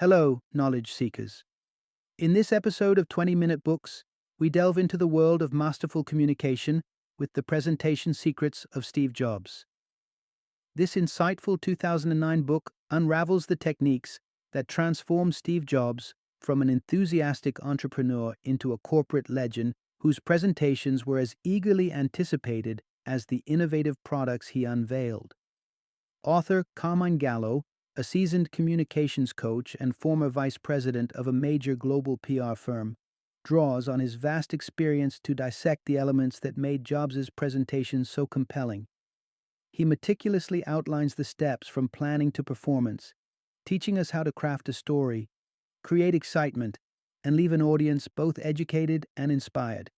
Hello, knowledge seekers. In this episode of 20-Minute Books, we delve into the world of masterful communication with the presentation secrets of Steve Jobs. This insightful 2009 book unravels the techniques that transformed Steve Jobs from an enthusiastic entrepreneur into a corporate legend whose presentations were as eagerly anticipated as the innovative products he unveiled. Author Carmine Gallo, a seasoned communications coach and former vice president of a major global PR firm, draws on his vast experience to dissect the elements that made Jobs' presentation so compelling. He meticulously outlines the steps from planning to performance, teaching us how to craft a story, create excitement, and leave an audience both educated and inspired.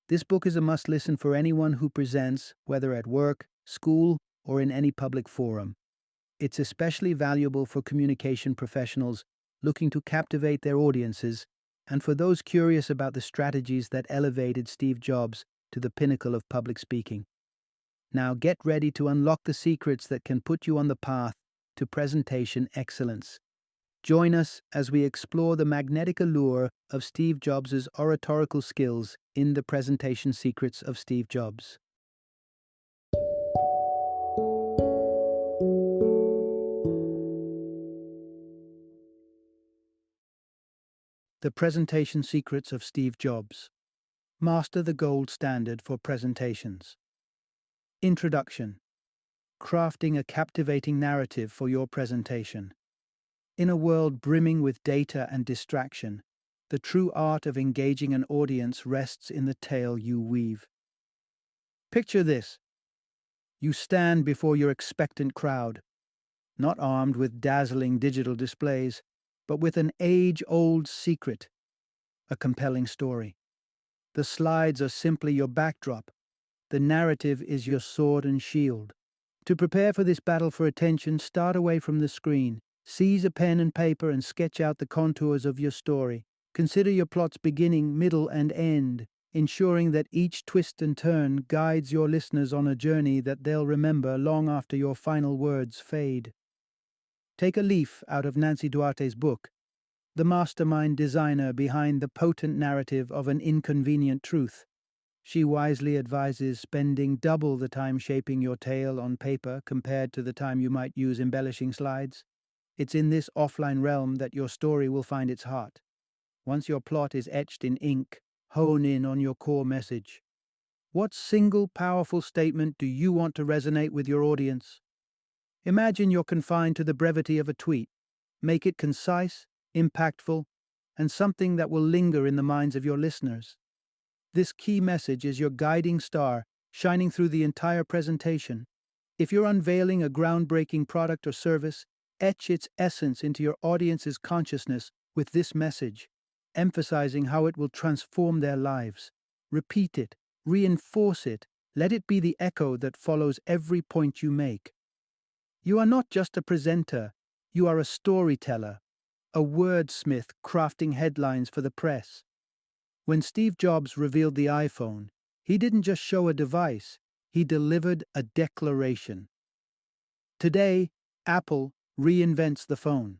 This book is a must-listen for anyone who presents, whether at work, school, or in any public forum. It's especially valuable for communication professionals looking to captivate their audiences and for those curious about the strategies that elevated Steve Jobs to the pinnacle of public speaking. Now get ready to unlock the secrets that can put you on the path to presentation excellence. Join us as we explore the magnetic allure of Steve Jobs' oratorical skills in The Presentation Secrets of Steve Jobs. The Presentation Secrets of Steve Jobs. Master the gold standard for presentations. Introduction. Crafting a captivating narrative for your presentation. In a world brimming with data and distraction, the true art of engaging an audience rests in the tale you weave. Picture this. You stand before your expectant crowd, not armed with dazzling digital displays, but with an age-old secret, a compelling story. The slides are simply your backdrop. The narrative is your sword and shield. To prepare for this battle for attention, start away from the screen. Seize a pen and paper and sketch out the contours of your story. Consider your plot's beginning, middle, and end, ensuring that each twist and turn guides your listeners on a journey that they'll remember long after your final words fade. Take a leaf out of Nancy Duarte's book, the mastermind designer behind the potent narrative of an inconvenient truth. She wisely advises spending double the time shaping your tale on paper compared to the time you might use embellishing slides. It's in this offline realm that your story will find its heart. Once your plot is etched in ink, hone in on your core message. What single powerful statement do you want to resonate with your audience? Imagine you're confined to the brevity of a tweet. Make it concise, impactful, and something that will linger in the minds of your listeners. This key message is your guiding star, shining through the entire presentation. If you're unveiling a groundbreaking product or service, etch its essence into your audience's consciousness with this message, emphasizing how it will transform their lives. Repeat it, reinforce it, let it be the echo that follows every point you make. You are not just a presenter, you are a storyteller, a wordsmith crafting headlines for the press. When Steve Jobs revealed the iPhone, he didn't just show a device, he delivered a declaration. Today, Apple reinvents the phone.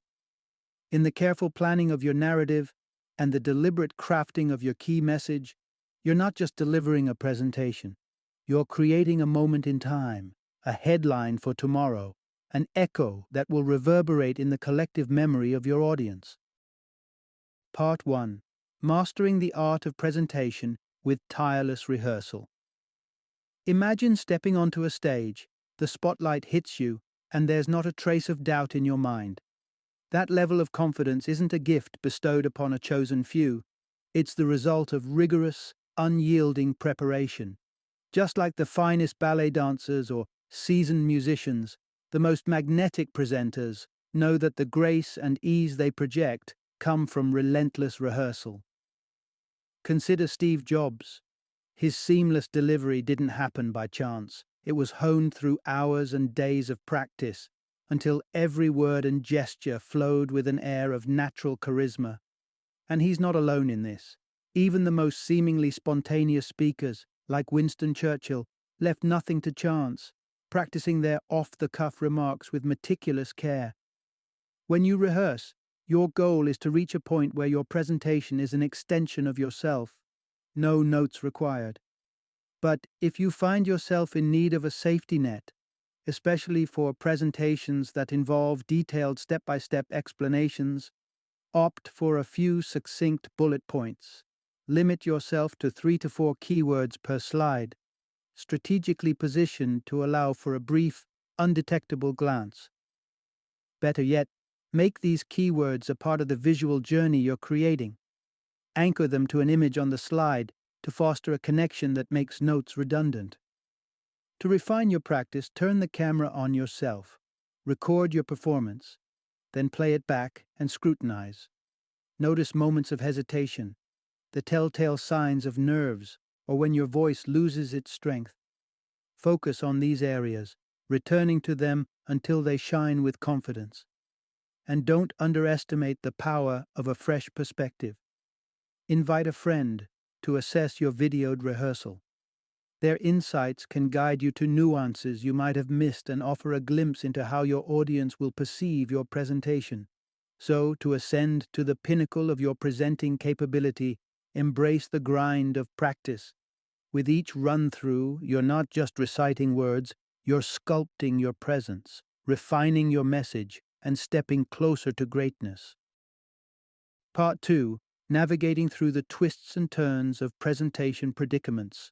In the careful planning of your narrative and the deliberate crafting of your key message, you're not just delivering a presentation. You're creating a moment in time, a headline for tomorrow, an echo that will reverberate in the collective memory of your audience. Part 1. Mastering the art of presentation with tireless rehearsal. Imagine stepping onto a stage, the spotlight hits you, and there's not a trace of doubt in your mind. That level of confidence isn't a gift bestowed upon a chosen few. It's the result of rigorous, unyielding preparation. Just like the finest ballet dancers or seasoned musicians, the most magnetic presenters know that the grace and ease they project come from relentless rehearsal. Consider Steve Jobs. His seamless delivery didn't happen by chance. It was honed through hours and days of practice, until every word and gesture flowed with an air of natural charisma. And he's not alone in this. Even the most seemingly spontaneous speakers, like Winston Churchill, left nothing to chance, practicing their off-the-cuff remarks with meticulous care. When you rehearse, Your goal is to reach a point where your presentation is an extension of yourself. No notes required. But if you find yourself in need of a safety net, especially for presentations that involve detailed step-by-step explanations, opt for a few succinct bullet points. Limit yourself to 3 to 4 keywords per slide, strategically positioned to allow for a brief, undetectable glance. Better yet, make these keywords a part of the visual journey you're creating. Anchor them to an image on the slide to foster a connection that makes notes redundant. To refine your practice, turn the camera on yourself. Record your performance, then play it back and scrutinize. Notice moments of hesitation, the telltale signs of nerves, or when your voice loses its strength. Focus on these areas, returning to them until they shine with confidence. And don't underestimate the power of a fresh perspective. Invite a friend to assess your videoed rehearsal. Their insights can guide you to nuances you might have missed and offer a glimpse into how your audience will perceive your presentation. So, to ascend to the pinnacle of your presenting capability, embrace the grind of practice. With each run-through, you're not just reciting words, you're sculpting your presence, refining your message, and stepping closer to greatness. Part 2. Navigating through the twists and turns of presentation predicaments.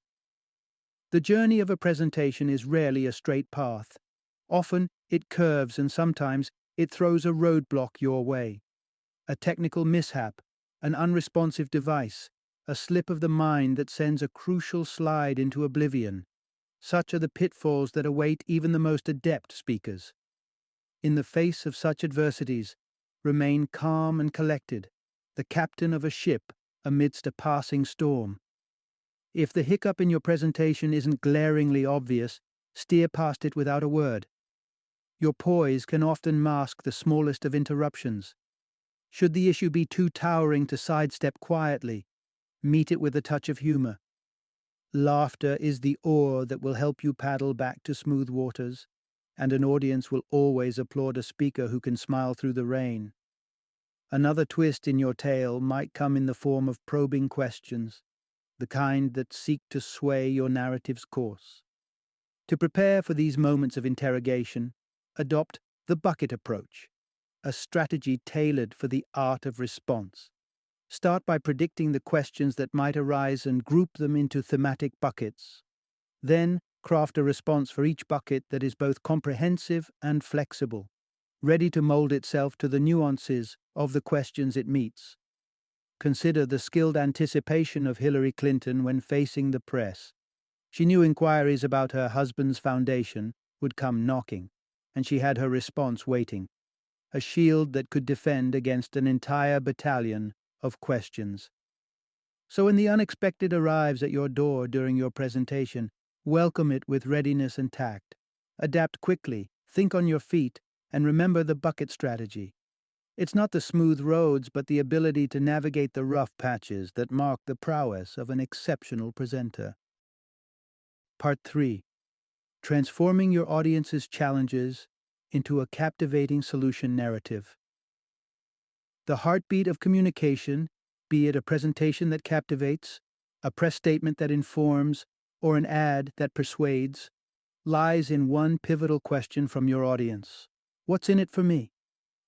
The journey of a presentation is rarely a straight path. Often, it curves and sometimes it throws a roadblock your way. A technical mishap, an unresponsive device, a slip of the mind that sends a crucial slide into oblivion. Such are the pitfalls that await even the most adept speakers. In the face of such adversities, remain calm and collected, the captain of a ship amidst a passing storm. If the hiccup in your presentation isn't glaringly obvious, steer past it without a word. Your poise can often mask the smallest of interruptions. Should the issue be too towering to sidestep quietly, meet it with a touch of humor. Laughter is the oar that will help you paddle back to smooth waters, and an audience will always applaud a speaker who can smile through the rain. Another twist in your tale might come in the form of probing questions, the kind that seek to sway your narrative's course. To prepare for these moments of interrogation, adopt the bucket approach, a strategy tailored for the art of response. Start by predicting the questions that might arise and group them into thematic buckets. Then, craft a response for each bucket that is both comprehensive and flexible, ready to mold itself to the nuances of the questions it meets. Consider the skilled anticipation of Hillary Clinton when facing the press. She knew inquiries about her husband's foundation would come knocking, and she had her response waiting, a shield that could defend against an entire battalion of questions. So when the unexpected arrives at your door during your presentation, welcome it with readiness and tact. Adapt quickly, think on your feet, and remember the bucket strategy. It's not the smooth roads, but the ability to navigate the rough patches that mark the prowess of an exceptional presenter. Part 3. Transforming your audience's challenges into a captivating solution narrative. The heartbeat of communication, be it a presentation that captivates, a press statement that informs, or an ad that persuades, lies in one pivotal question from your audience. What's in it for me?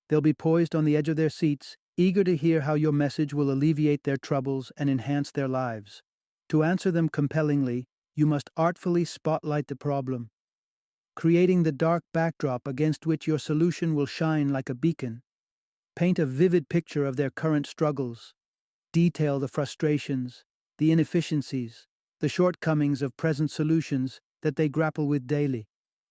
They'll be poised on the edge of their seats, eager to hear how your message will alleviate their troubles and enhance their lives. To answer them compellingly, you must artfully spotlight the problem, creating the dark backdrop against which your solution will shine like a beacon. Paint a vivid picture of their current struggles. Detail the frustrations, the inefficiencies, the shortcomings of present solutions that they grapple with daily.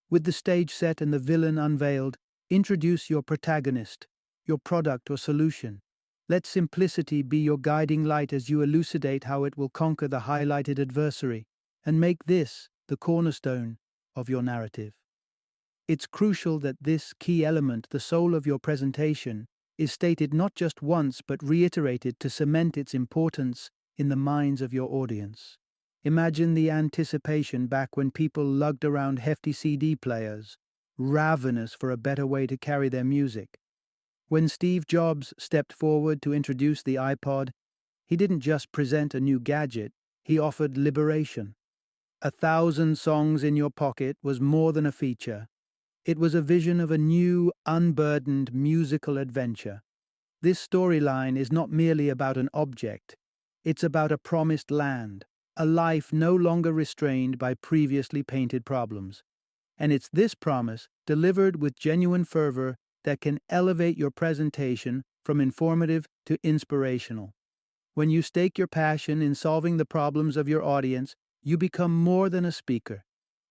With the stage set and the villain unveiled, introduce your protagonist, your product or solution. Let simplicity be your guiding light as you elucidate how it will conquer the highlighted adversary, and make this the cornerstone of your narrative. It's crucial that this key element, the soul of your presentation, is stated not just once but reiterated to cement its importance in the minds of your audience. Imagine the anticipation back when people lugged around hefty CD players, ravenous for a better way to carry their music. When Steve Jobs stepped forward to introduce the iPod, he didn't just present a new gadget, he offered liberation. 1,000 songs in your pocket was more than a feature. It was a vision of a new, unburdened musical adventure. This storyline is not merely about an object, it's about a promised land, a life no longer restrained by previously painted problems. And it's this promise, delivered with genuine fervor, that can elevate your presentation from informative to inspirational. When you stake your passion in solving the problems of your audience, you become more than a speaker.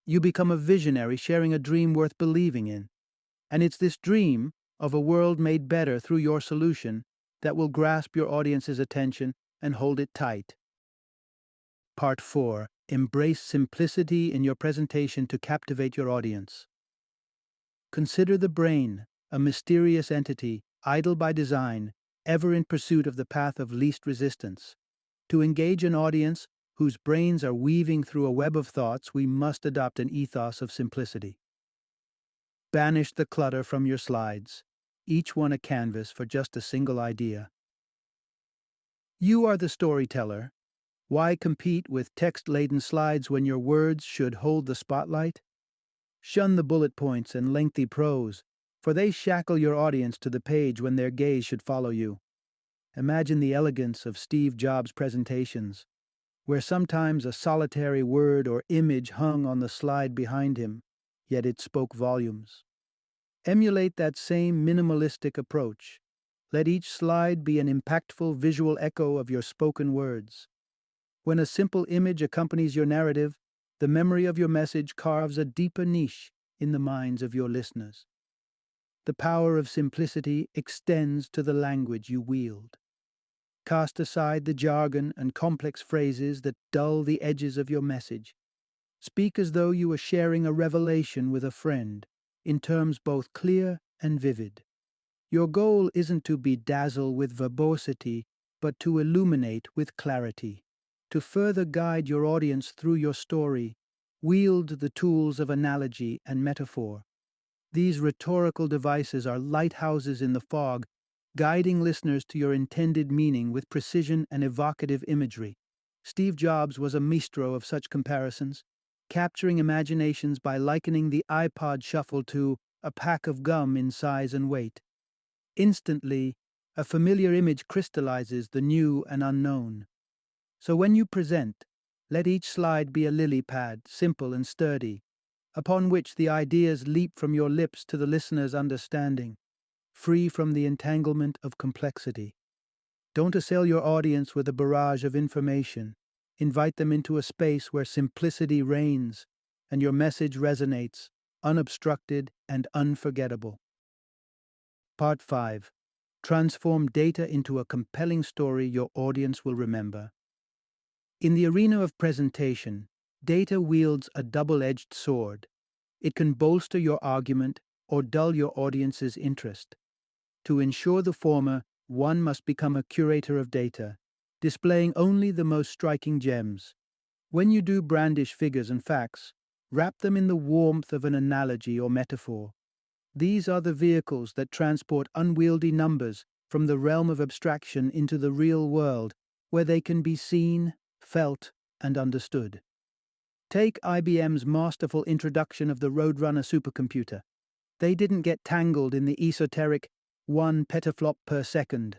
You become a visionary sharing a dream worth believing in. And it's this dream of a world made better through your solution that will grasp your audience's attention and hold it tight. Part 4. Embrace simplicity in your presentation to captivate your audience. Consider the brain, a mysterious entity, idle by design, ever in pursuit of the path of least resistance. To engage an audience whose brains are weaving through a web of thoughts, we must adopt an ethos of simplicity. Banish the clutter from your slides, each one a canvas for just a single idea. You are the storyteller. Why compete with text-laden slides when your words should hold the spotlight? Shun the bullet points and lengthy prose, for they shackle your audience to the page when their gaze should follow you. Imagine the elegance of Steve Jobs' presentations, where sometimes a solitary word or image hung on the slide behind him, yet it spoke volumes. Emulate that same minimalistic approach. Let each slide be an impactful visual echo of your spoken words. When a simple image accompanies your narrative, the memory of your message carves a deeper niche in the minds of your listeners. The power of simplicity extends to the language you wield. Cast aside the jargon and complex phrases that dull the edges of your message. Speak as though you were sharing a revelation with a friend, in terms both clear and vivid. Your goal isn't to bedazzle with verbosity, but to illuminate with clarity. To further guide your audience through your story, wield the tools of analogy and metaphor. These rhetorical devices are lighthouses in the fog, guiding listeners to your intended meaning with precision and evocative imagery. Steve Jobs was a maestro of such comparisons, capturing imaginations by likening the iPod Shuffle to a pack of gum in size and weight. Instantly, a familiar image crystallizes the new and unknown. So when you present, let each slide be a lily pad, simple and sturdy, upon which the ideas leap from your lips to the listener's understanding, free from the entanglement of complexity. Don't assail your audience with a barrage of information. Invite them into a space where simplicity reigns and your message resonates, unobstructed and unforgettable. Part 5. Transform data into a compelling story your audience will remember. In the arena of presentation, data wields a double-edged sword. It can bolster your argument or dull your audience's interest. To ensure the former, one must become a curator of data, displaying only the most striking gems. When you do brandish figures and facts, wrap them in the warmth of an analogy or metaphor. These are the vehicles that transport unwieldy numbers from the realm of abstraction into the real world, where they can be seen, felt, and understood. Take IBM's masterful introduction of the Roadrunner supercomputer. They didn't get tangled in the esoteric 1 petaflop per second.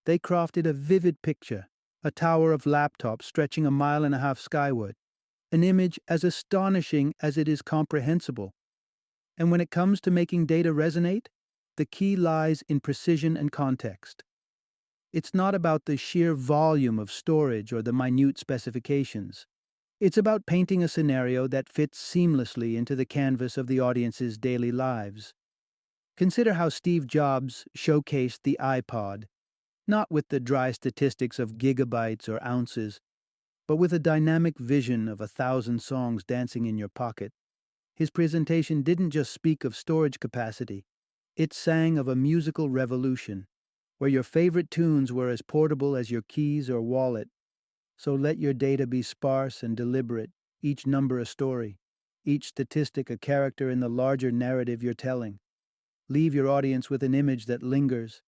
They crafted a vivid picture, a tower of laptops stretching a mile and a half skyward, an image as astonishing as it is comprehensible. And when it comes to making data resonate, the key lies in precision and context. It's not about the sheer volume of storage or the minute specifications. It's about painting a scenario that fits seamlessly into the canvas of the audience's daily lives. Consider how Steve Jobs showcased the iPod, not with the dry statistics of gigabytes or ounces, but with a dynamic vision of 1,000 songs dancing in your pocket. His presentation didn't just speak of storage capacity, it sang of a musical revolution, where your favorite tunes were as portable as your keys or wallet. So let your data be sparse and deliberate, each number a story, each statistic a character in the larger narrative you're telling. Leave your audience with an image that lingers,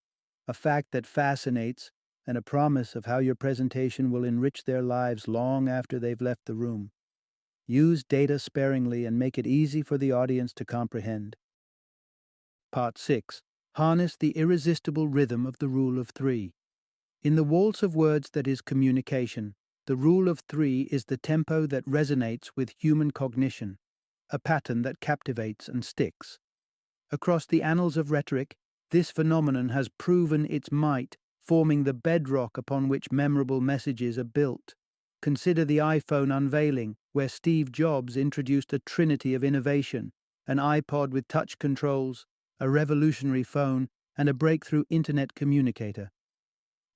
a fact that fascinates, and a promise of how your presentation will enrich their lives long after they've left the room. Use data sparingly and make it easy for the audience to comprehend. Part 6. Harness the irresistible rhythm of the Rule of Three. In the waltz of words that is communication, the Rule of Three is the tempo that resonates with human cognition, a pattern that captivates and sticks. Across the annals of rhetoric, this phenomenon has proven its might, forming the bedrock upon which memorable messages are built. Consider the iPhone unveiling, where Steve Jobs introduced a trinity of innovation: an iPod with touch controls, a revolutionary phone, and a breakthrough internet communicator.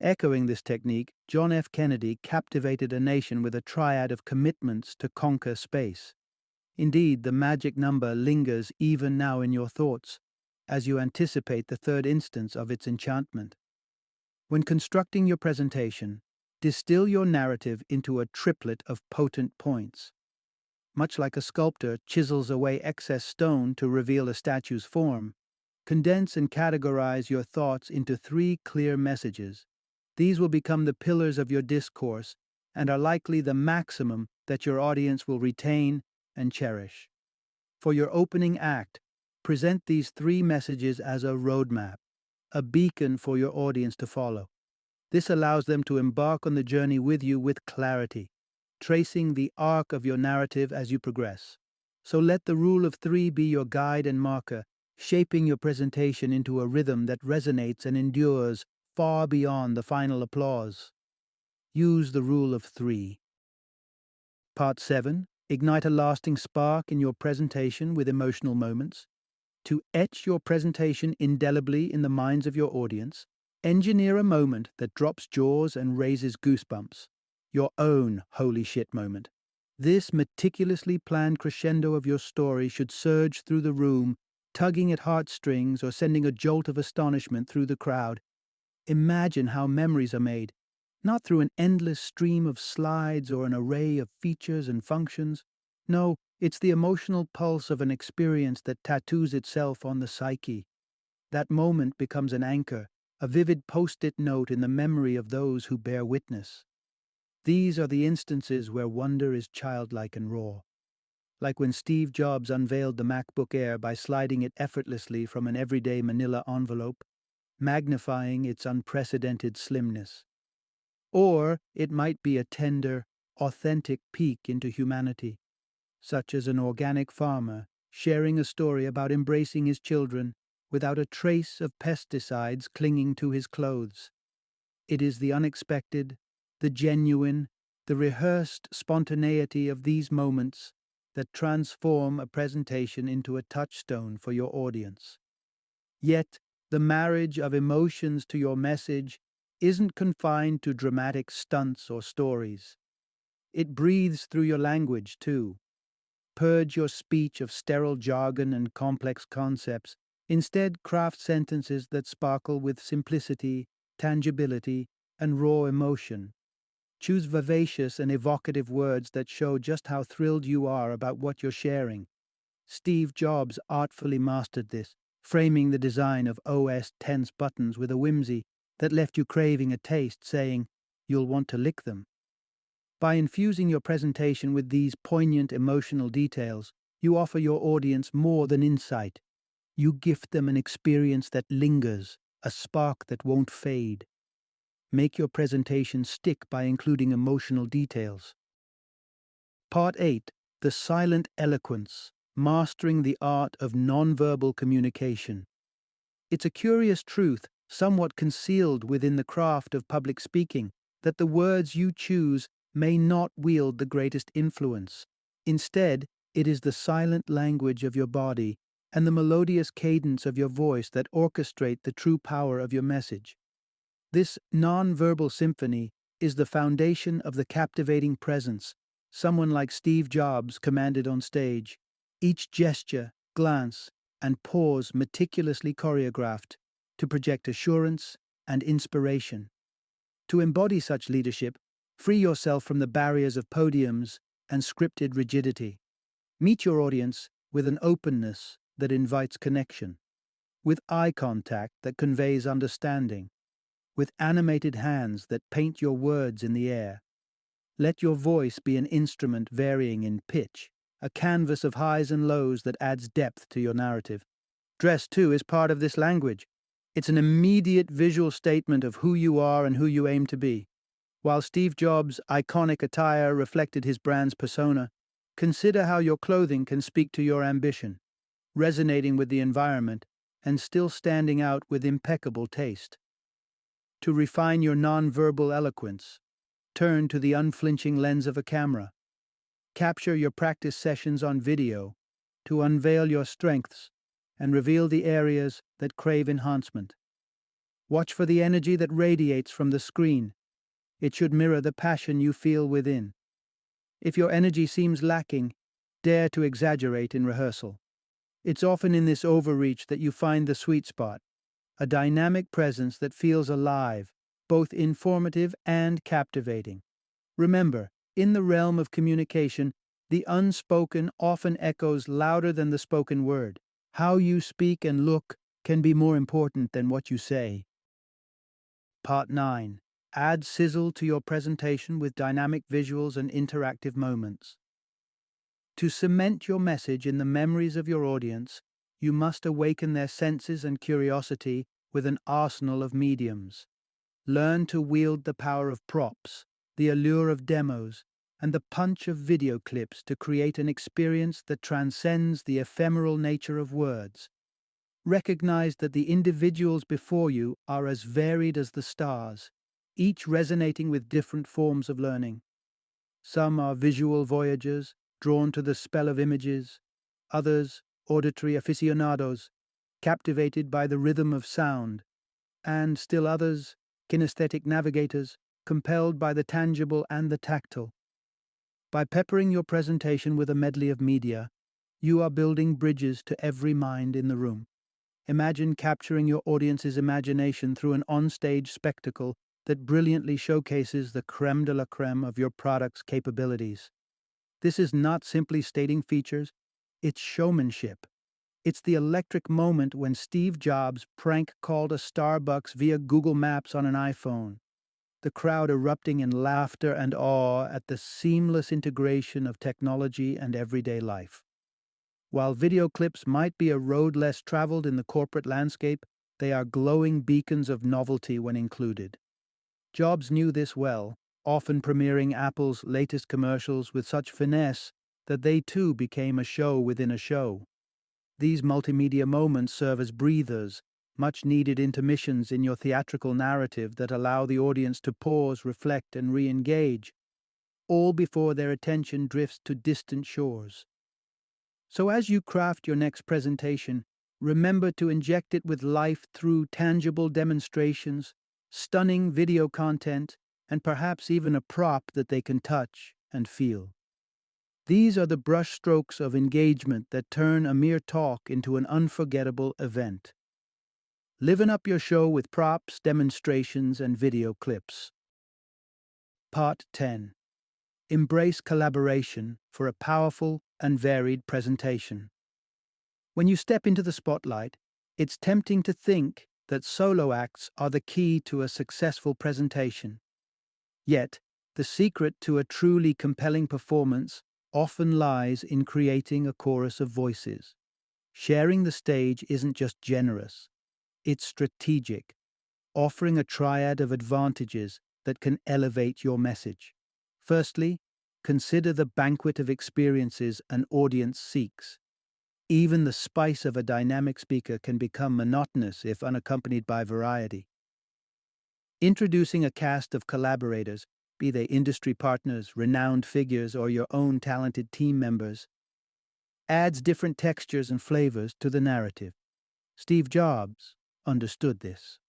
Echoing this technique, John F. Kennedy captivated a nation with a triad of commitments to conquer space. Indeed, the magic number lingers even now in your thoughts, as you anticipate the third instance of its enchantment. When constructing your presentation, distill your narrative into a triplet of potent points. Much like a sculptor chisels away excess stone to reveal a statue's form, condense and categorize your thoughts into 3 clear messages. These will become the pillars of your discourse and are likely the maximum that your audience will retain and cherish. For your opening act, present these 3 messages as a roadmap, a beacon for your audience to follow. This allows them to embark on the journey with you with clarity, tracing the arc of your narrative as you progress. So let the Rule of Three be your guide and marker, shaping your presentation into a rhythm that resonates and endures far beyond the final applause. Use the Rule of Three. Part 7. Ignite a lasting spark in your presentation with emotional moments. To etch your presentation indelibly in the minds of your audience, engineer a moment that drops jaws and raises goosebumps. Your own holy shit moment. This meticulously planned crescendo of your story should surge through the room, tugging at heartstrings or sending a jolt of astonishment through the crowd. Imagine how memories are made, not through an endless stream of slides or an array of features and functions. No, it's the emotional pulse of an experience that tattoos itself on the psyche. That moment becomes an anchor, a vivid post-it note in the memory of those who bear witness. These are the instances where wonder is childlike and raw. Like when Steve Jobs unveiled the MacBook Air by sliding it effortlessly from an everyday manila envelope, magnifying its unprecedented slimness. Or it might be a tender, authentic peek into humanity, such as an organic farmer sharing a story about embracing his children without a trace of pesticides clinging to his clothes. It is the unexpected, the genuine, the rehearsed spontaneity of these moments that transform a presentation into a touchstone for your audience. Yet, the marriage of emotions to your message isn't confined to dramatic stunts or stories. It breathes through your language, too. Purge your speech of sterile jargon and complex concepts. Instead, craft sentences that sparkle with simplicity, tangibility, and raw emotion. Choose vivacious and evocative words that show just how thrilled you are about what you're sharing. Steve Jobs artfully mastered this, framing the design of OS X's buttons with a whimsy that left you craving a taste, saying, "You'll want to lick them." By infusing your presentation with these poignant emotional details, you offer your audience more than insight. You gift them an experience that lingers, a spark that won't fade. Make your presentation stick by including emotional details. Part 8. The Silent Eloquence, Mastering the Art of Nonverbal Communication. It's a curious truth, somewhat concealed within the craft of public speaking, that the words you choose may not wield the greatest influence. Instead, it is the silent language of your body and the melodious cadence of your voice that orchestrate the true power of your message. This non-verbal symphony is the foundation of the captivating presence someone like Steve Jobs commanded on stage. Each gesture, glance, and pause meticulously choreographed to project assurance and inspiration. To embody such leadership, free yourself from the barriers of podiums and scripted rigidity. Meet your audience with an openness that invites connection. with eye contact that conveys understanding, with animated hands that paint your words in the air. Let your voice be an instrument varying in pitch, a canvas of highs and lows that adds depth to your narrative. Dress, too, is part of this language. It's an immediate visual statement of who you are and who you aim to be. While Steve Jobs' iconic attire reflected his brand's persona, consider how your clothing can speak to your ambition, resonating with the environment and still standing out with impeccable taste. To refine your nonverbal eloquence, turn to the unflinching lens of a camera. Capture your practice sessions on video to unveil your strengths and reveal the areas that crave enhancement. Watch for the energy that radiates from the screen. It should mirror the passion you feel within. If your energy seems lacking, dare to exaggerate in rehearsal. It's often in this overreach that you find the sweet spot, a dynamic presence that feels alive, both informative and captivating. Remember, in the realm of communication, the unspoken often echoes louder than the spoken word. How you speak and look can be more important than what you say. Part 9. Add sizzle to your presentation with dynamic visuals and interactive moments. To cement your message in the memories of your audience, you must awaken their senses and curiosity with an arsenal of mediums. Learn to wield the power of props, the allure of demos, and the punch of video clips to create an experience that transcends the ephemeral nature of words. Recognize that the individuals before you are as varied as the stars, each resonating with different forms of learning. Some are visual voyagers, drawn to the spell of images; others, auditory aficionados, captivated by the rhythm of sound; and still others, kinesthetic navigators, compelled by the tangible and the tactile. By peppering your presentation with a medley of media, you are building bridges to every mind in the room. Imagine capturing your audience's imagination through an onstage spectacle that brilliantly showcases the crème de la crème of your product's capabilities. This is not simply stating features, it's showmanship. It's the electric moment when Steve Jobs prank called a Starbucks via Google Maps on an iPhone, the crowd erupting in laughter and awe at the seamless integration of technology and everyday life. While video clips might be a road less traveled in the corporate landscape, they are glowing beacons of novelty when included. Jobs knew this well, often premiering Apple's latest commercials with such finesse that they too became a show within a show. These multimedia moments serve as breathers, much-needed intermissions in your theatrical narrative that allow the audience to pause, reflect, and re-engage, all before their attention drifts to distant shores. So as you craft your next presentation, remember to inject it with life through tangible demonstrations, stunning video content, and perhaps even a prop that they can touch and feel. These are the brushstrokes of engagement that turn a mere talk into an unforgettable event. Liven up your show with props, demonstrations, and video clips. Part 10. Embrace collaboration for a powerful and varied presentation. When you step into the spotlight, it's tempting to think that solo acts are the key to a successful presentation. Yet, the secret to a truly compelling performance often lies in creating a chorus of voices. Sharing the stage isn't just generous, it's strategic, offering a triad of advantages that can elevate your message. Firstly, consider the banquet of experiences an audience seeks. Even the spice of a dynamic speaker can become monotonous if unaccompanied by variety. Introducing a cast of collaborators, be they industry partners, renowned figures, or your own talented team members, adds different textures and flavors to the narrative. Steve Jobs understood this.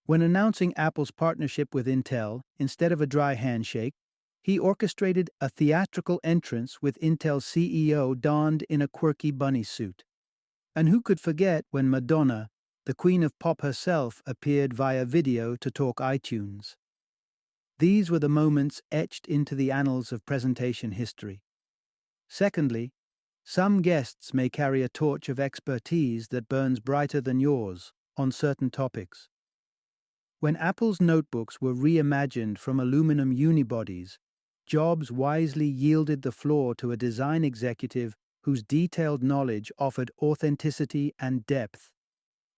When announcing Apple's partnership with Intel, instead of a dry handshake, he orchestrated a theatrical entrance with Intel's CEO donned in a quirky bunny suit. And who could forget when Madonna, the queen of pop herself, appeared via video to talk iTunes? These were the moments etched into the annals of presentation history. Secondly, Some guests may carry a torch of expertise that burns brighter than yours on certain topics. When Apple's notebooks were reimagined from aluminum unibodies, Jobs wisely yielded the floor to a design executive whose detailed knowledge offered authenticity and depth.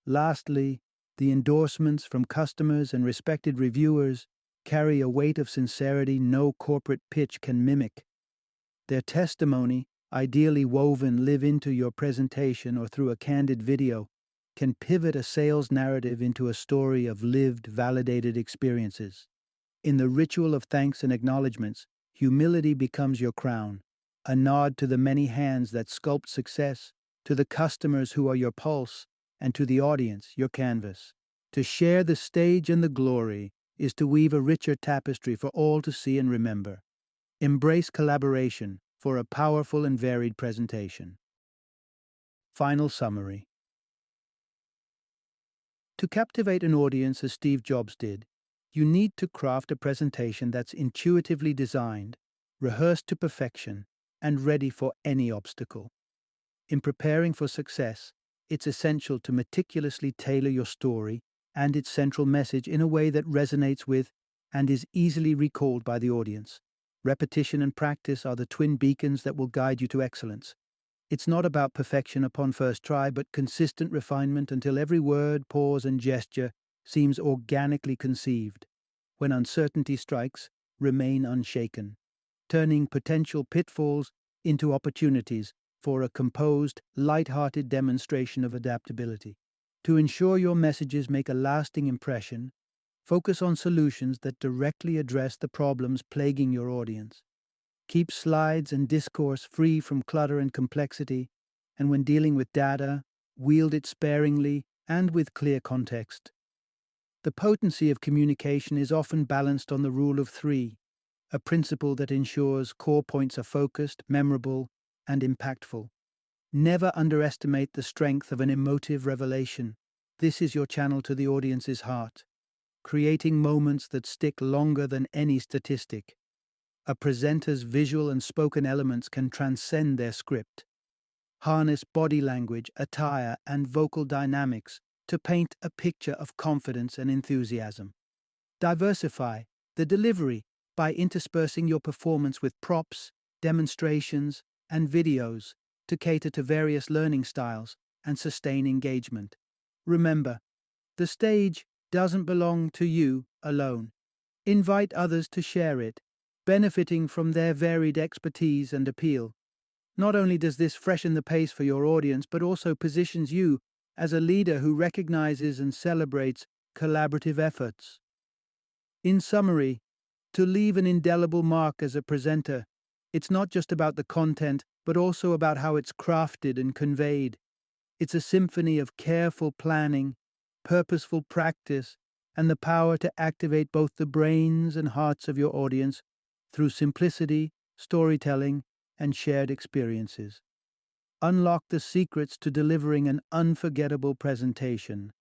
Lastly, the endorsements from customers and respected reviewers carry a weight of sincerity no corporate pitch can mimic. Their testimony, ideally woven live into your presentation or through a candid video, can pivot a sales narrative into a story of lived, validated experiences. In the ritual of thanks and acknowledgments, humility becomes your crown, a nod to the many hands that sculpt success, to the customers who are your pulse, and to the audience, your canvas. To share the stage and the glory is to weave a richer tapestry for all to see and remember. Embrace collaboration for a powerful and varied presentation. Final summary. To captivate an audience as Steve Jobs did, you need to craft a presentation that's intuitively designed, rehearsed to perfection, and ready for any obstacle. In preparing for success, it's essential to meticulously tailor your story and its central message in a way that resonates with and is easily recalled by the audience. Repetition and practice are the twin beacons that will guide you to excellence. It's not about perfection upon first try, but consistent refinement until every word, pause, and gesture seems organically conceived. When uncertainty strikes, remain unshaken, turning potential pitfalls into opportunities for a composed, light-hearted demonstration of adaptability. To ensure your messages make a lasting impression, focus on solutions that directly address the problems plaguing your audience. Keep slides and discourse free from clutter and complexity, and when dealing with data, wield it sparingly and with clear context. The potency of communication is often balanced on the rule of three, a principle that ensures core points are focused, memorable, and impactful. Never underestimate the strength of an emotive revelation. This is your channel to the audience's heart, creating moments that stick longer than any statistic. A presenter's visual and spoken elements can transcend their script. Harness body language, attire, and vocal dynamics to paint a picture of confidence and enthusiasm. Diversify the delivery by interspersing your performance with props, demonstrations, and videos to cater to various learning styles and sustain engagement. Remember, the stage doesn't belong to you alone. Invite others to share it, benefiting from their varied expertise and appeal. Not only does this freshen the pace for your audience, but also positions you as a leader who recognizes and celebrates collaborative efforts. In summary, to leave an indelible mark as a presenter, it's not just about the content, but also about how it's crafted and conveyed. It's a symphony of careful planning, purposeful practice, and the power to activate both the brains and hearts of your audience through simplicity, storytelling, and shared experiences. Unlock the secrets to delivering an unforgettable presentation.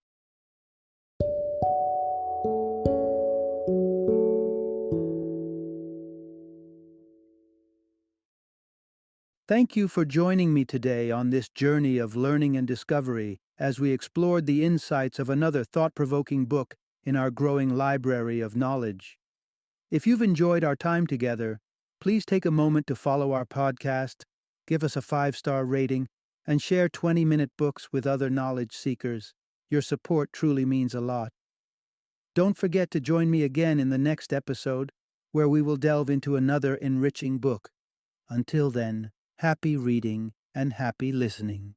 Thank you for joining me today on this journey of learning and discovery as we explored the insights of another thought-provoking book in our growing library of knowledge. If you've enjoyed our time together, please take a moment to follow our podcast, give us a 5-star rating, and share 20-minute books with other knowledge seekers. Your support truly means a lot. Don't forget to join me again in the next episode, where we will delve into another enriching book. Until then, happy reading and happy listening.